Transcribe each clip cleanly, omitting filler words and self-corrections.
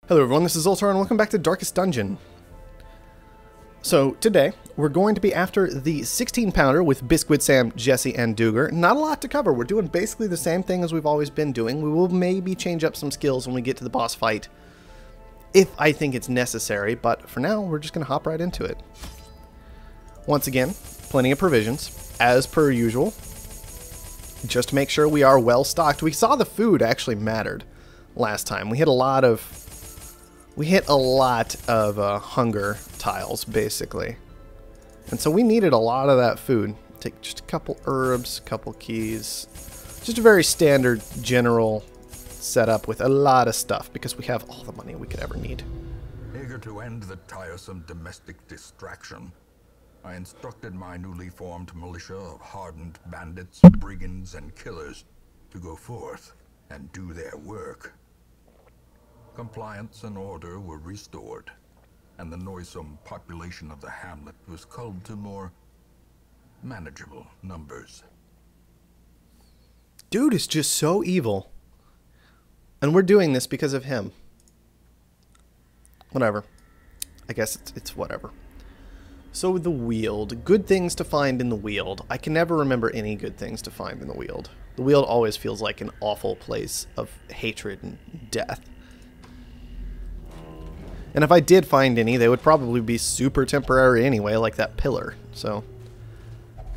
Hello everyone, this is Ultra and welcome back to Darkest Dungeon. So today, we're going to be after the 16-pounder with Biscuit, Sam, Jesse, and Duger. Not a lot to cover, we're doing basically the same thing as we've always been doing. We will maybe change up some skills when we get to the boss fight, if I think it's necessary, but for now, we're just going to hop right into it. Once again, plenty of provisions, as per usual. Just to make sure we are well stocked. We saw the food actually mattered last time. We hit a lot of hunger tiles, basically. And so we needed a lot of that food. Take just a couple herbs, a couple keys. Just a very standard general setup with a lot of stuff, because we have all the money we could ever need. Eager to end the tiresome domestic distraction, I instructed my newly formed militia of hardened bandits, brigands, and killers to go forth and do their work. Compliance and order were restored, and the noisome population of the hamlet was culled to more manageable numbers. Dude is just so evil. And we're doing this because of him. Whatever. I guess it's whatever. So the Weald. Good things to find in the Weald. I can never remember any good things to find in the Weald. The Weald always feels like an awful place of hatred and death. And if I did find any, they would probably be super temporary anyway, like that pillar. So,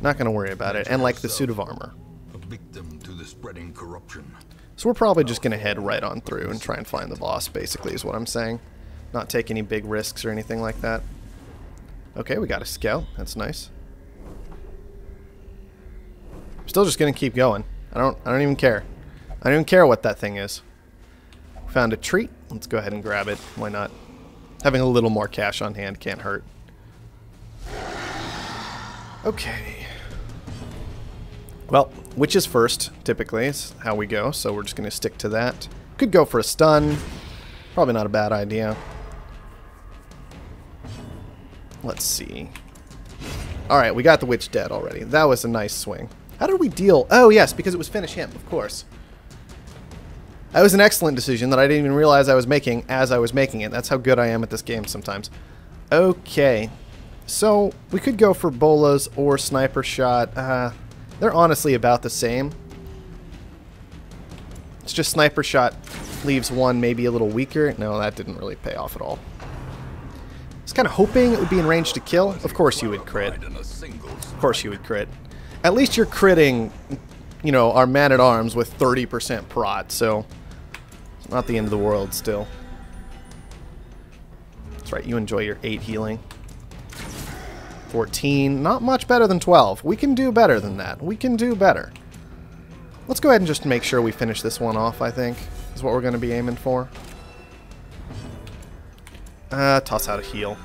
not going to worry about it. And like the suit of armor. A victim to the spreading corruption. So we're probably just going to head right on through and try and find the boss, basically, is what I'm saying. Not take any big risks or anything like that. Okay, we got a scout. That's nice. I'm still just going to keep going. I don't even care. I don't even care what that thing is. Found a treat. Let's go ahead and grab it. Why not? Having a little more cash on hand can't hurt. Okay. Well, which is first, typically, is how we go, so we're just going to stick to that. Could go for a stun. Probably not a bad idea. Let's see. Alright, we got the witch dead already. That was a nice swing. How did we deal? Oh, yes, because it was finish him, of course. That was an excellent decision that I didn't even realize I was making as I was making it. That's how good I am at this game sometimes. Okay. So, we could go for bolas or sniper shot. They're honestly about the same. It's just sniper shot leaves one maybe a little weaker. No, that didn't really pay off at all. I was kind of hoping it would be in range to kill. Of course you would crit. Of course you would crit. At least you're critting, you know, our man-at-arms with 30% prot, so it's not the end of the world still. That's right, you enjoy your 8 healing. 14, not much better than 12. We can do better than that. We can do better. Let's go ahead and just make sure we finish this one off, I think, is what we're going to be aiming for. Toss out a heal.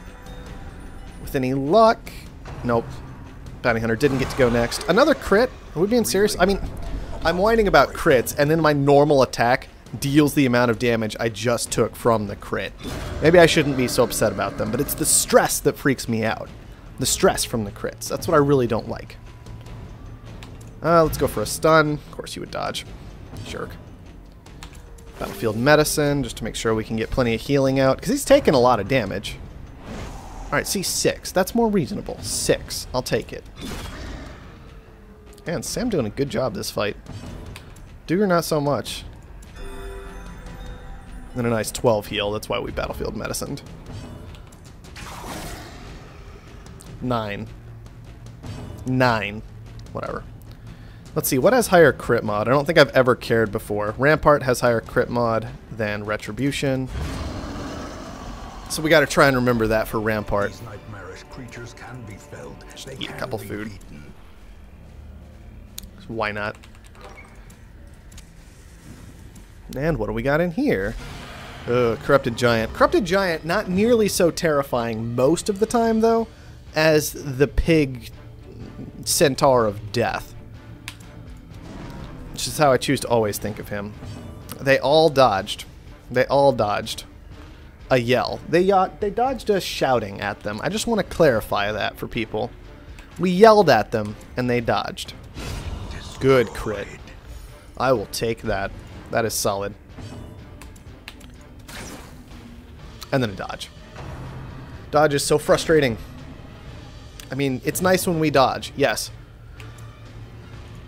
With any luck... Nope. Bounty Hunter didn't get to go next. Another crit? Are we being serious? I mean, I'm whining about crits, and then my normal attack deals the amount of damage I just took from the crit. Maybe I shouldn't be so upset about them, but it's the stress that freaks me out. The stress from the crits. That's what I really don't like. Let's go for a stun. Of course you would dodge. Jerk. Battlefield medicine, just to make sure we can get plenty of healing out, because he's taking a lot of damage. Alright, see, 6. That's more reasonable. 6. I'll take it. Man, Sam doing a good job this fight. Duger not so much. And a nice 12 heal. That's why we battlefield medicined. 9. 9. Whatever. Let's see, what has higher crit mod? I don't think I've ever cared before. Rampart has higher crit mod than Retribution. So we gotta try and remember that for Rampart. These nightmarish creatures can be felled. Just eat a couple food. Why not? And what do we got in here? Corrupted Giant. Corrupted Giant, not nearly so terrifying most of the time, though, as the pig centaur of death. Which is how I choose to always think of him. They all dodged. They all dodged a yell. They dodged us shouting at them. I just want to clarify that for people. We yelled at them, and they dodged. Good crit. I will take that. That is solid. And then a dodge. Dodge is so frustrating. I mean, it's nice when we dodge, yes.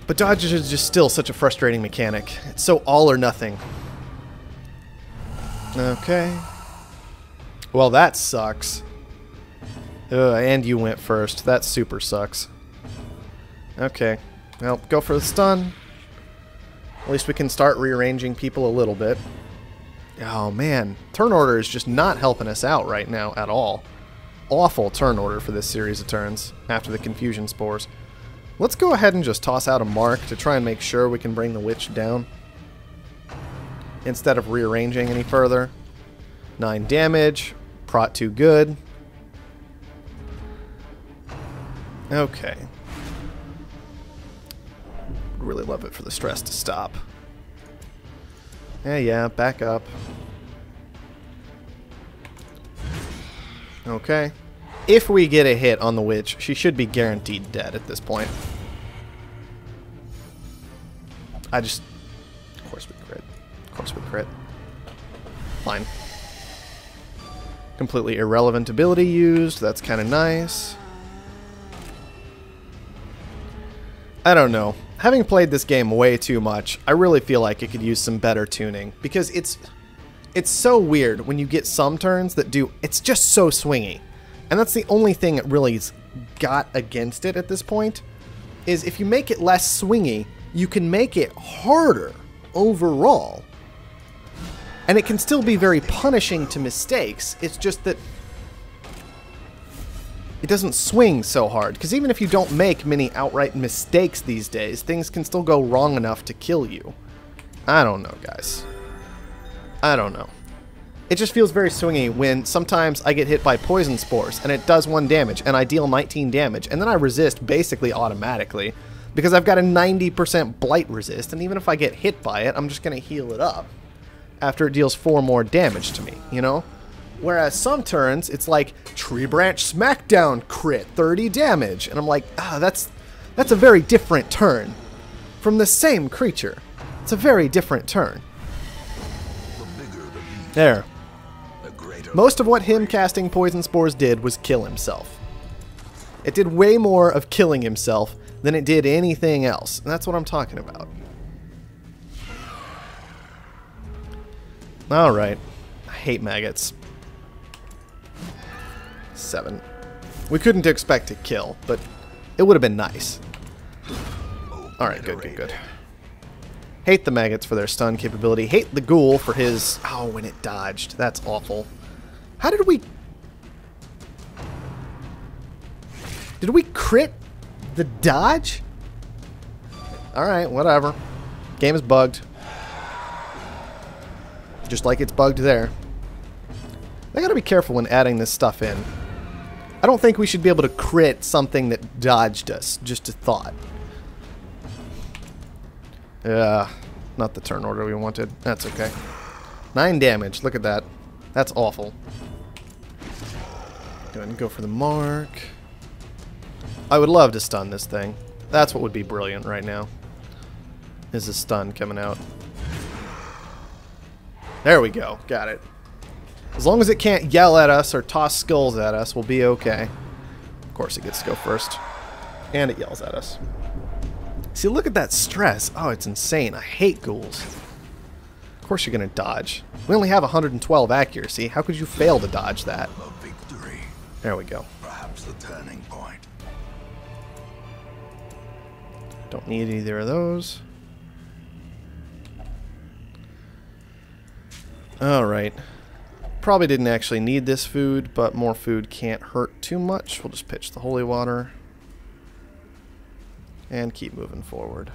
But dodge is just still such a frustrating mechanic. It's so all or nothing. Okay. Well, that sucks. And you went first. That super sucks. Okay. Well, go for the stun. At least we can start rearranging people a little bit. Oh, man. Turn order is just not helping us out right now at all. Awful turn order for this series of turns after the confusion spores. Let's go ahead and just toss out a mark to try and make sure we can bring the witch down instead of rearranging any further. 9 damage. Prot too good. Okay. Really love it for the stress to stop. Yeah, back up. Okay. If we get a hit on the witch, she should be guaranteed dead at this point. Of course we crit. Of course we crit. Fine. Completely irrelevant ability used. That's kind of nice. I don't know. Having played this game way too much, I really feel like it could use some better tuning. Because it's so weird when you get some turns that do... It's just so swingy. And that's the only thing it really's got against it at this point. Is if you make it less swingy, you can make it harder overall. And it can still be very punishing to mistakes. It's just that it doesn't swing so hard. Because even if you don't make many outright mistakes these days, things can still go wrong enough to kill you. I don't know, guys. I don't know. It just feels very swingy when sometimes I get hit by poison spores and it does 1 damage and I deal 19 damage and then I resist basically automatically because I've got a 90% blight resist, and even if I get hit by it, I'm just going to heal it up after it deals 4 more damage to me, you know? Whereas some turns, it's like Tree Branch Smackdown crit, 30 damage, and I'm like, that's a very different turn from the same creature. It's a very different turn. There. Most of what him casting poison spores did was kill himself. It did way more of killing himself than it did anything else, and that's what I'm talking about. Alright. I hate maggots. 7. We couldn't expect to kill, but it would have been nice. Alright, good. Hate the maggots for their stun capability. Hate the ghoul for his... Oh, when it dodged. That's awful. How did we... Did we crit the dodge? Alright, whatever. Game is bugged. Just like it's bugged there. I gotta be careful when adding this stuff in. I don't think we should be able to crit something that dodged us. Just a thought. Not the turn order we wanted. That's okay. 9 damage. Look at that. That's awful. Go ahead and go for the mark. I would love to stun this thing. That's what would be brilliant right now. Is a stun coming out. There we go. Got it. As long as it can't yell at us or toss skulls at us, we'll be okay. Of course it gets to go first. And it yells at us. See, look at that stress. Oh, it's insane. I hate ghouls. Of course you're going to dodge. We only have 112 accuracy. How could you fail to dodge that? A victory. There we go. Perhaps the turning point. Don't need either of those. Alright. Probably didn't actually need this food, but more food can't hurt too much. We'll just pitch the holy water. And keep moving forward.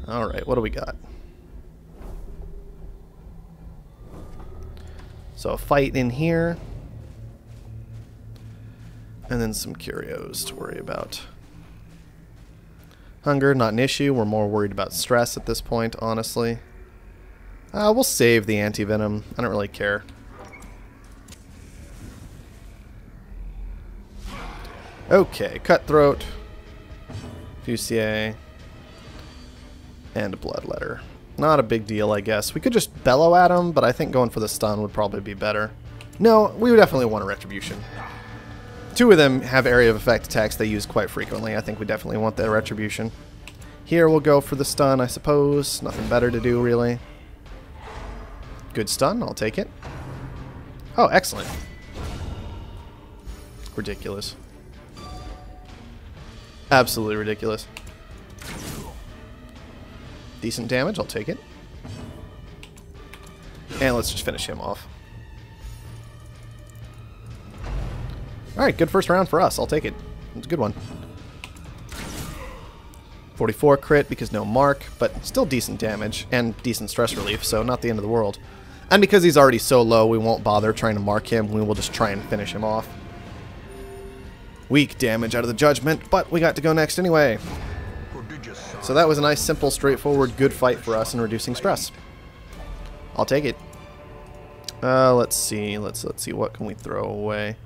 Alright, what do we got? So a fight in here. And then some curios to worry about. Hunger, not an issue. We're more worried about stress at this point, honestly. We'll save the anti-venom. I don't really care. Okay, cutthroat. Fusier. And a bloodletter. Not a big deal, I guess. We could just bellow at him, but I think going for the stun would probably be better. No, we would definitely want a retribution. Two of them have area of effect attacks they use quite frequently. I think we definitely want the retribution. Here we'll go for the stun, I suppose. Nothing better to do, really. Good stun, I'll take it. Oh, excellent. Ridiculous. Absolutely ridiculous. Decent damage, I'll take it. And let's just finish him off. Alright, good first round for us. I'll take it. It's a good one. 44 crit because no mark, but still decent damage and decent stress relief, so not the end of the world. And because he's already so low, we won't bother trying to mark him. We will just try and finish him off. Weak damage out of the judgment, but we got to go next anyway. So that was a nice, simple, straightforward, good fight for us in reducing stress. I'll take it. Let's see. Let's see. What can we throw away?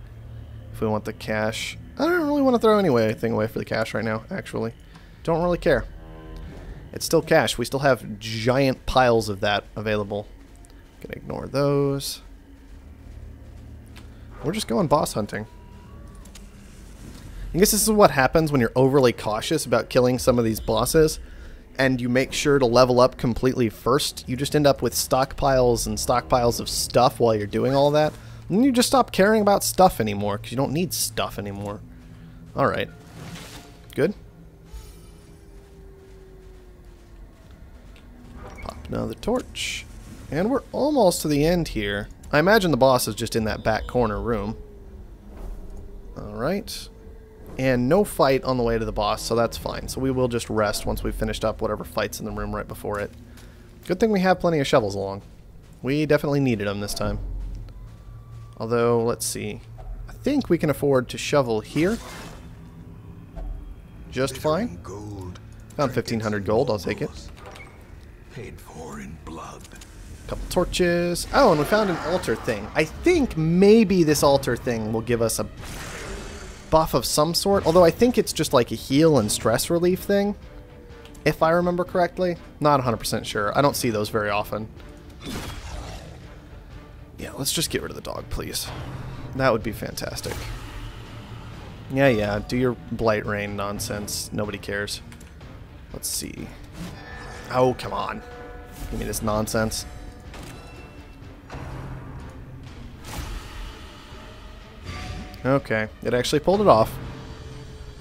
If we want the cash. I don't really want to throw anything away for the cash right now, actually. Don't really care. It's still cash. We still have giant piles of that available. Gonna ignore those. We're just going boss hunting. I guess this is what happens when you're overly cautious about killing some of these bosses and you make sure to level up completely first. You just end up with stockpiles and stockpiles of stuff while you're doing all that. And then you just stop caring about stuff anymore because you don't need stuff anymore. Alright. Good. Pop another torch. And we're almost to the end here. I imagine the boss is just in that back corner room. Alright. And no fight on the way to the boss, so that's fine. So we will just rest once we've finished up whatever fight's in the room right before it. Good thing we have plenty of shovels along. We definitely needed them this time. Although, let's see. I think we can afford to shovel here. Just fine. Found 1,500 gold, I'll take it. Paid for in blood. Couple torches. Oh, and we found an altar thing. I think maybe this altar thing will give us a buff of some sort, although I think it's just like a heal and stress relief thing, if I remember correctly. Not 100% sure. I don't see those very often. Yeah, let's just get rid of the dog, please. That would be fantastic. Yeah, do your Blight Rain nonsense. Nobody cares. Let's see. Oh, come on. Give me this nonsense. Okay, it actually pulled it off.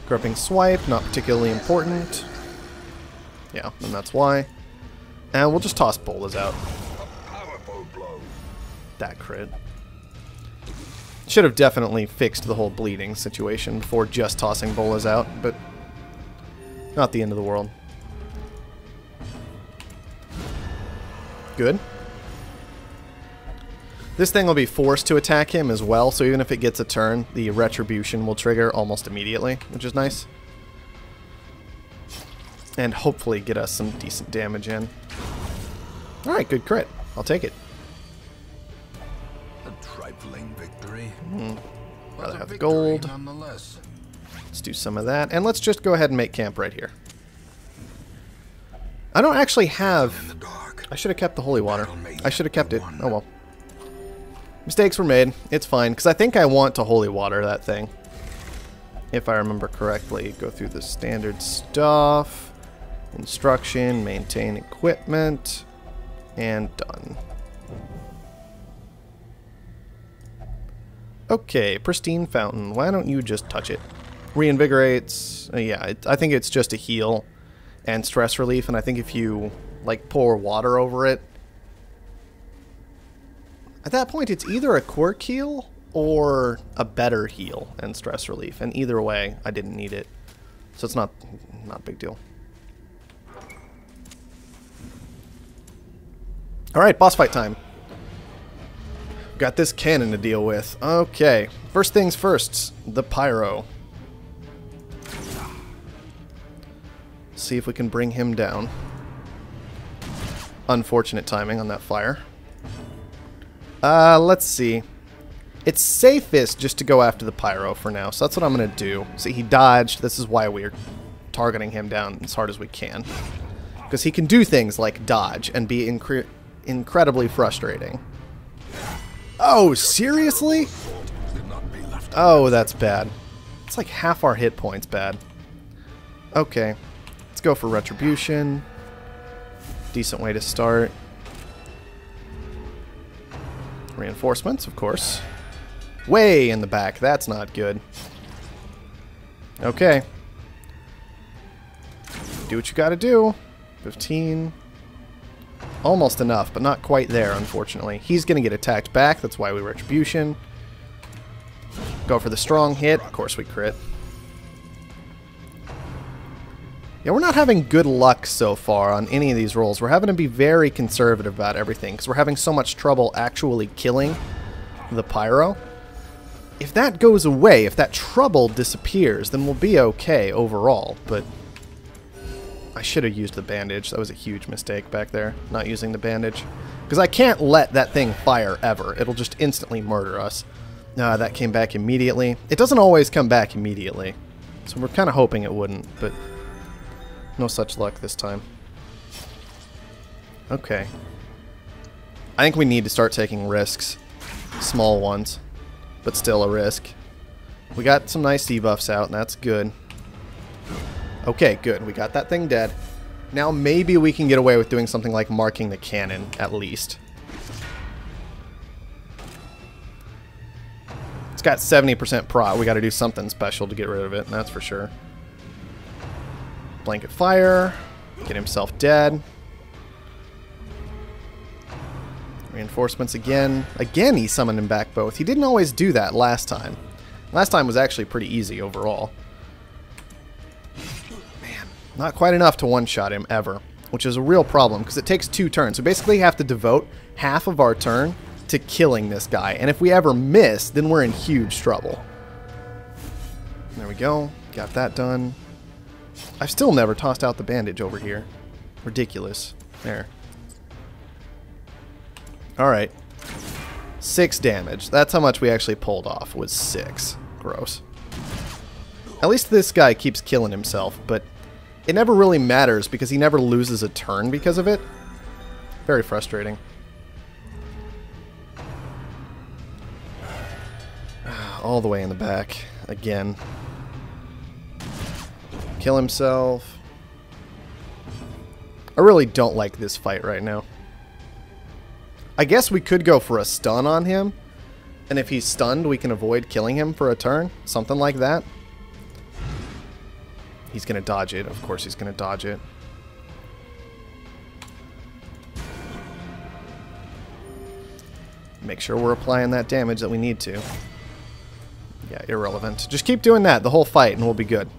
Gripping swipe, not particularly important. Yeah, and that's why. And we'll just toss bolas out. That crit. Should have definitely fixed the whole bleeding situation before just tossing bolas out, but not the end of the world. Good. This thing will be forced to attack him as well, so even if it gets a turn, the retribution will trigger almost immediately, which is nice. And hopefully get us some decent damage in. Alright, good crit. I'll take it. A trifling victory. Rather have the gold. Let's do some of that. And let's just go ahead and make camp right here. I don't actually have... I should have kept the holy water. I should have kept it. Oh well. Mistakes were made. It's fine, because I think I want to holy water that thing. If I remember correctly. Go through the standard stuff. Instruction, maintain equipment, and done. Okay, pristine fountain. Why don't you just touch it? Reinvigorates. Yeah, I think it's just a heal and stress relief, and I think if you like pour water over it, at that point it's either a quirk heal or a better heal and stress relief, and either way I didn't need it, so it's not a big deal. Alright, boss fight time. Got this cannon to deal with. Okay, first things first, the pyro. See if we can bring him down. Unfortunate timing on that fire. Let's see. It's safest just to go after the pyro for now, so that's what I'm going to do. See, he dodged. This is why we're targeting him down as hard as we can. Because he can do things like dodge and be incredibly frustrating. Oh, seriously? Oh, that's bad. It's like half our hit points bad. Okay. Let's go for Retribution. Decent way to start. Reinforcements, of course. Way in the back. That's not good. Okay. Do what you gotta do. 15. Almost enough, but not quite there, unfortunately. He's gonna get attacked back. That's why we Retribution. Go for the strong hit. Of course we crit. Yeah, we're not having good luck so far on any of these rolls. We're having to be very conservative about everything because we're having so much trouble actually killing the pyro. If that goes away, if that trouble disappears, then we'll be okay overall, but I should have used the bandage. That was a huge mistake back there, not using the bandage. Because I can't let that thing fire ever. It'll just instantly murder us. That came back immediately. It doesn't always come back immediately, so we're kind of hoping it wouldn't, but no such luck this time. Okay. I think we need to start taking risks. Small ones, but still a risk. We got some nice debuffs out, and that's good. Okay, good. We got that thing dead. Now maybe we can get away with doing something like marking the cannon, at least. It's got 70% prot. We got to do something special to get rid of it, and that's for sure. Blanket fire. Get himself dead. Reinforcements again. Again, he summoned him back both. He didn't always do that last time. Last time was actually pretty easy overall. Man, not quite enough to one-shot him ever, which is a real problem because it takes 2 turns. So basically you have to devote half of our turn to killing this guy. And if we ever miss, then we're in huge trouble. There we go. Got that done. I've still never tossed out the bandage over here. Ridiculous. There. Alright. 6 damage. That's how much we actually pulled off, was 6. Gross. At least this guy keeps killing himself, but it never really matters because he never loses a turn because of it. Very frustrating. All the way in the back. Again. Kill himself. I really don't like this fight right now. I guess we could go for a stun on him, and if he's stunned, we can avoid killing him for a turn. Something like that. He's going to dodge it. Of course he's going to dodge it. Make sure we're applying that damage that we need to. Yeah, irrelevant. Just keep doing that the whole fight, and we'll be good.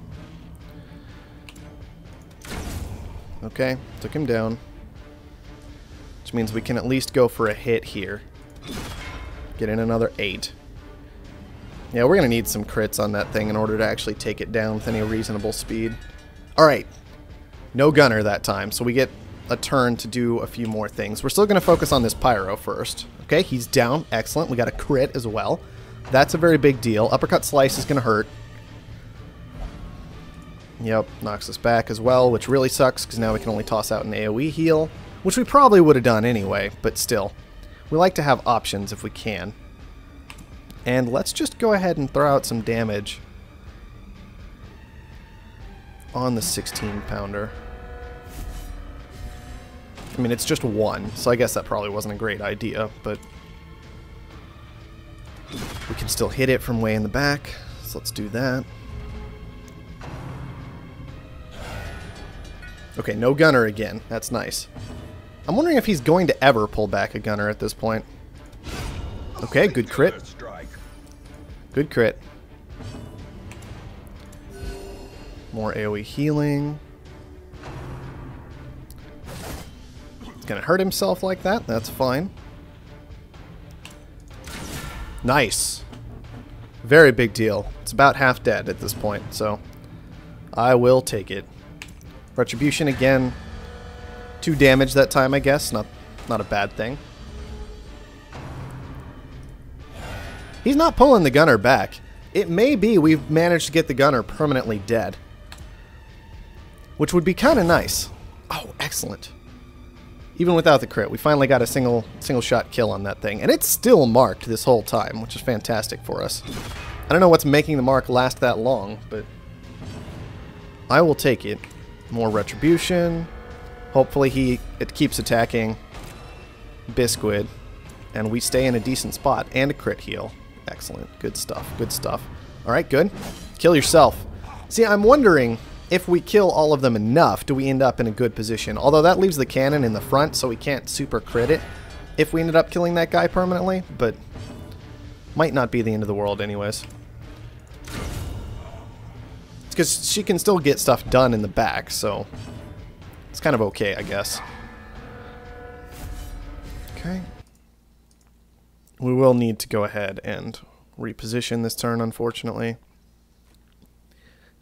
Okay, took him down. Which means we can at least go for a hit here. Get in another 8. Yeah, we're going to need some crits on that thing in order to actually take it down with any reasonable speed. Alright. No gunner that time, so we get a turn to do a few more things. We're still going to focus on this pyro first. Okay, he's down. Excellent. We got a crit as well. That's a very big deal. Uppercut slice is going to hurt. Yep, knocks us back as well, which really sucks because now we can only toss out an AoE heal, which we probably would have done anyway, but still. We like to have options if we can. And let's just go ahead and throw out some damage on the 16-pounder. I mean, it's just 1, so I guess that probably wasn't a great idea, but we can still hit it from way in the back, so let's do that. Okay, no gunner again. That's nice. I'm wondering if he's going to ever pull back a gunner at this point. Okay, good crit. Good crit. More AoE healing. He's gonna hurt himself like that. That's fine. Nice. Very big deal. It's about half dead at this point, so I will take it. Retribution again. 2 damage that time, I guess. Not a bad thing. He's not pulling the gunner back. It may be we've managed to get the gunner permanently dead, which would be kind of nice. Oh, excellent. Even without the crit, we finally got a single shot kill on that thing. And it's still marked this whole time, which is fantastic for us. I don't know what's making the mark last that long, but I will take it. More retribution. Hopefully it keeps attacking Bisquid, and we stay in a decent spot, and a crit heal. Excellent. Good stuff. Good stuff. Alright, good. Kill yourself. See, I'm wondering if we kill all of them enough, do we end up in a good position? Although that leaves the cannon in the front, so we can't super crit it if we ended up killing that guy permanently, but might not be the end of the world anyways. It's because she can still get stuff done in the back, so it's kind of okay, I guess. Okay. We will need to go ahead and reposition this turn, unfortunately.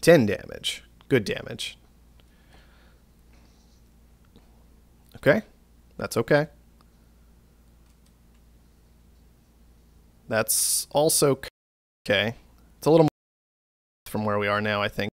10 damage. Good damage. Okay. That's okay. That's also okay. It's a little more from where we are now, I think.